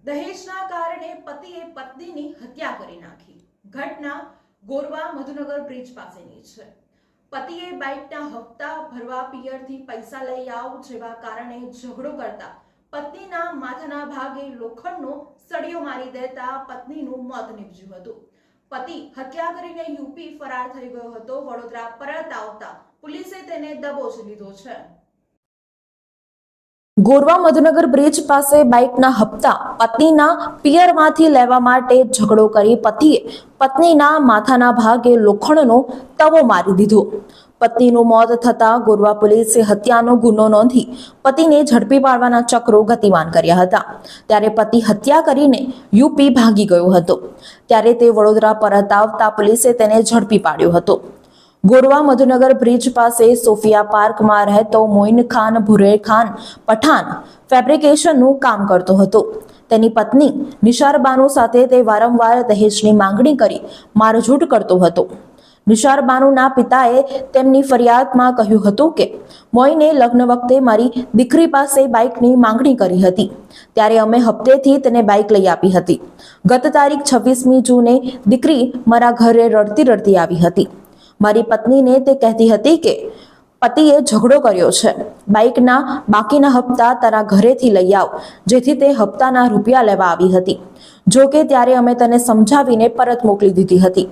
દહેજના કારણે પતિએ પત્નીની હત્યા કરી નાખી. ઘટના ગોરવા મધુનગર બ્રિજ પાસેની છે. પતિએ બાઇકના હપ્તા ભરવા પિયરથી પૈસા લઈ આવ જેવા કારણે ઝઘડો કરતા પત્નીના માથાના ભાગે લોખંડનો સળિયો મારી દેતા પત્નીનું મોત નીપજ્યું હતું. પતિ હત્યા કરીને યુપી ફરાર થઈ ગયો હતો. વડોદરા પરત આવતા પોલીસે તેને દબોચી લીધો છે. ગોરવા મધુનગર બ્રિજ પાસે બાઇકના હપ્તા પત્નીના પિયરમાંથી લેવા માટે ઝઘડો કરી પતિએ પત્નીના માથાના ભાગે લોખંડનો તવો મારી દીધો. પત્નીનું મોત થતા ગોરવા પોલીસે હત્યાનો ગુનો નોંધી પતિને ઝડપી પાડવાના ચક્રો ગતિમાન કર્યા હતા. ત્યારે પતિ હત્યા કરીને યુપી ભાગી ગયો હતો. ત્યારે તે વડોદરા પરત આવતા પોલીસે તેને ઝડપી પાડ્યો હતો. ગોરવા મધુનગર બ્રિજ પાસે સોફિયા પાર્કમાં રહેતો મોઇન ખાન ભુરે ખાન પઠાણ ફેબ્રિકેશનનું કામ કરતો હતો. તેની પત્ની નિશાર બાનુ સાથે તે વારંવાર દહેજની માંગણી કરી મારઝૂડ કરતો હતો. નિશાર બાનુના પિતાએ તેમની ફરિયાદમાં કહ્યું હતું કે મોઇને લગ્ન વખતે મારી દીકરી પાસે બાઇકની માંગણી કરી હતી. ત્યારે અમે હપ્તેથી તેને બાઇક લઈ આપી હતી. ગત તારીખ 26મી જૂને દીકરી મારા ઘરે રડતી રડતી આવી હતી. મારી પત્નીને તે કહેતી હતી કે પતિએ ઝઘડો કર્યો છે, બાઇકના બાકીના હપ્તા તારા ઘરેથી લઈ આવ, જેથી તે હપ્તાના રૂપિયા લેવા આવી હતી. જો કે ત્યારે અમે તેને સમજાવીને પરત મોકલી દીધી હતી.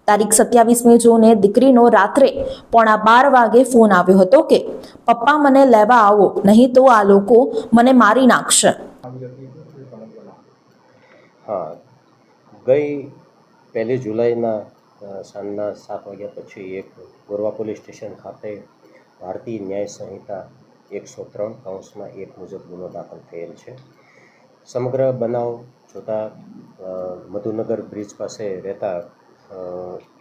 તારીખ 27મી જૂને દીકરીનો રાત્રે 11:15 વાગે ફોન આવ્યો હતો કે પપ્પા મને લેવા આવો, નહીં તો આ લોકો મને મારી નાખશે. હા, ગઈ 1 જુલાઈના સાંજના 7 વાગ્યા પછી એક ગોરવા પોલીસ સ્ટેશન ખાતે ભારતીય ન્યાય સંહિતા 103(1) મુજબ ગુનો દાખલ થયેલ છે. સમગ્ર બનાવ જોતાં મધુનગર બ્રિજ પાસે રહેતા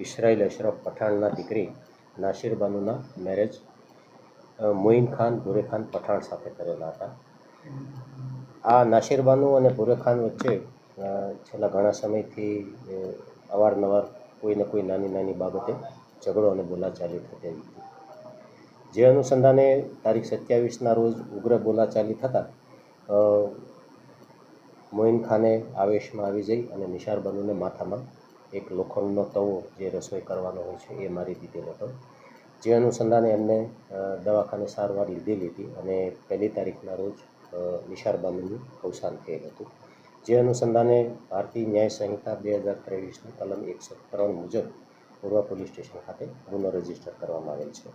ઇસરાઇલ અશરફ પઠાણના દીકરી નાસિર બાનુના મેરેજ મોઇન ખાન ભુરે ખાન પઠાણ સાથે કરેલા હતા. આ નાસિર બાનુ અને ભુરે ખાન વચ્ચે છેલ્લા ઘણા સમયથી અવારનવાર કોઈને કોઈ નાની નાની બાબતે ઝઘડો અને બોલાચાલી થતી હતી. જે અનુસંધાને તારીખ 27ના રોજ ઉગ્ર બોલાચાલી થતાં મોઇન ખાને આવેશમાં આવી જઈ અને નિશાર બાનુને માથામાં એક લોખંડનો તવો જે રસોઈ કરવાનો હોય છે એ મારી દીધેલો હતો. જે અનુસંધાને એમને દવાખાને સારવાર લીધેલી હતી અને 1 તારીખના રોજ નિશાર બાનુનું અવસાન થયેલ હતું. જે અનુસંધાને ભારતીય ન્યાય સંહિતા 2023ની કલમ 103 મુજબ ગોરવા પોલીસ સ્ટેશન ખાતે ગુનો રજીસ્ટર કરવામાં આવેલ છે.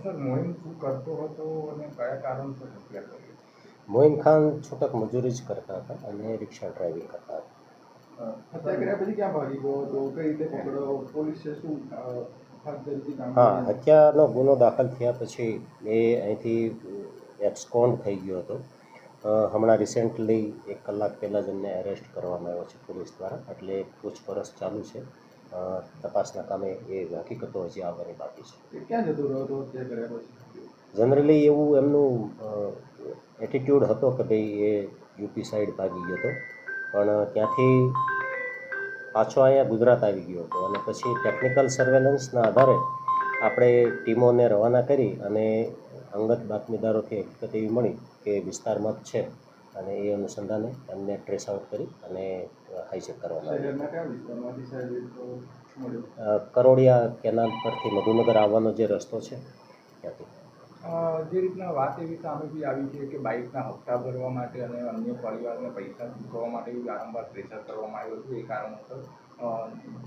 સર, મોઇન શું કરતો હતો અને કયા કારણસર હત્યા કરી? મોઇન ખાન છૂટક મજૂરી જ કરતા હતા અને રિક્ષા ડ્રાઇવિંગ કરતા હતા. હત્યા કર્યા પછી ક્યાં ભાગી ગયો હતો? કઈ રીતે પકડ્યો? પોલીસે શું હા, હત્યાનો ગુનો દાખલ થયા પછી એ અહીંથી એબ્સ્કોન્ડ થઈ ગયો હતો. હમણાં રિસેન્ટલી 1 કલાક પહેલાં જ એમને એરેસ્ટ કરવામાં આવ્યો છે પોલીસ દ્વારા. એટલે પૂછપરછ ચાલુ છે. તપાસના કામે એ હકીકતો હજી આવવાની બાકી છે. ક્યાં જતો રહ્યો હતો હત્યા કર્યા પછી? જનરલી એવું એમનું એટીટ્યૂડ હતો કે ભાઈ એ યુપી સાઈડ ભાગી ગયો હતો, પણ ત્યાંથી પાછો અહીંયા ગુજરાત આવી ગયો હતો અને પછી ટેકનિકલ સર્વેલન્સના આધારે આપણે ટીમોને રવાના કરી અને અંગત બાતમીદારોથી હકીકત એવી મળી કે વિસ્તારમાં જ છે અને એ અનુસંધાને એમને ટ્રેસ આઉટ કરી અને હાઈજેક કરવામાં આવ્યું. કરોડિયા કેનાલ પરથી મધુનગર આવવાનો જે રસ્તો છે ત્યાંથી. જે રીતના વાત એવી સામે બી આવી છે કે બાઇકના હપ્તા ભરવા માટે અને અન્ય પરિવારને પૈસા ચૂકવવા માટે વારંવાર પ્રેશર કરવામાં આવ્યું હતું. એ કારણોસર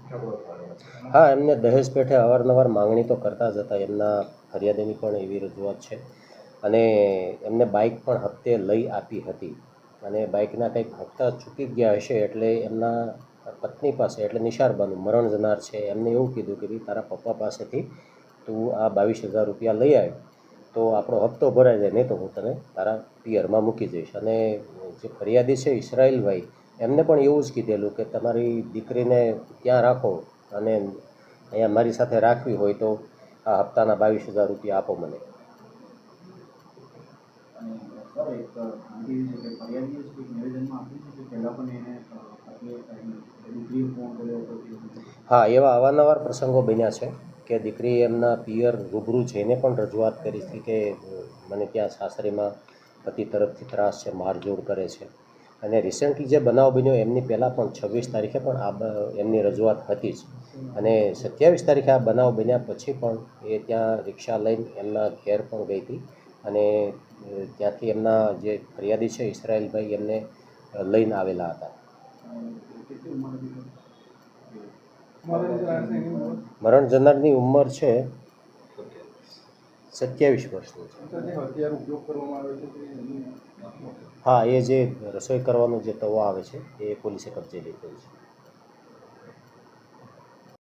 ઝઘડો થયો. હા, એમને દહેજ પેઠે અવારનવાર માંગણી તો કરતા જ હતા. એમના ફરિયાદીની પણ એવી રજૂઆત છે અને એમને બાઇક પણ હપ્તે લઈ આપી હતી અને બાઇકના કંઈક હપ્તા ચૂકી ગયા હશે એટલે એમના પત્ની પાસે એટલે નિશાર બાનુ મરણ જનાર છે એમને એવું કીધું કે ભાઈ તારા પપ્પા પાસેથી તું આ 22,000 રૂપિયા લઈ આવ તો આપણો હપ્તો ભરાઈ જાય, નહીં તો હું તને તારા પિયરમાં મૂકી જઈશ. અને જે ફરિયાદી છે ઇસરાઇલભાઈ, એમને પણ એવું જ કીધેલું કે તમારી દીકરીને ત્યાં રાખો અને અહીંયા મારી સાથે રાખવી હોય તો આ હપ્તાના 22,000 રૂપિયા આપો મને. હા, એવા અવારનવાર પ્રસંગો બન્યા છે કે દીકરીએ એમના પિયર રૂબરૂ જઈને પણ રજૂઆત કરી હતી કે મને ત્યાં સાસરીમાં પતિ તરફથી ત્રાસ છે, મારઝૂડ કરે છે અને રિસેન્ટલી જે બનાવ બન્યો એમની પહેલાં પણ 26 તારીખે પણ એમની રજૂઆત હતી જ, અને 27 તારીખે આ બનાવ બન્યા પછી પણ એ ત્યાં રિક્ષા લઈને એમના ઘેર પણ ગઈ હતી, અને ત્યાંથી એમના જે ફરિયાદી છે ઇસરાયેલભાઈ એમને લઈને આવેલા હતા. મરણ જનારની ઉંમર છે 27 વર્ષની છે. હા, એ જે રસોઈ કરવાનો જે તવો આવે છે એ પોલીસે કબજે લીધો છે.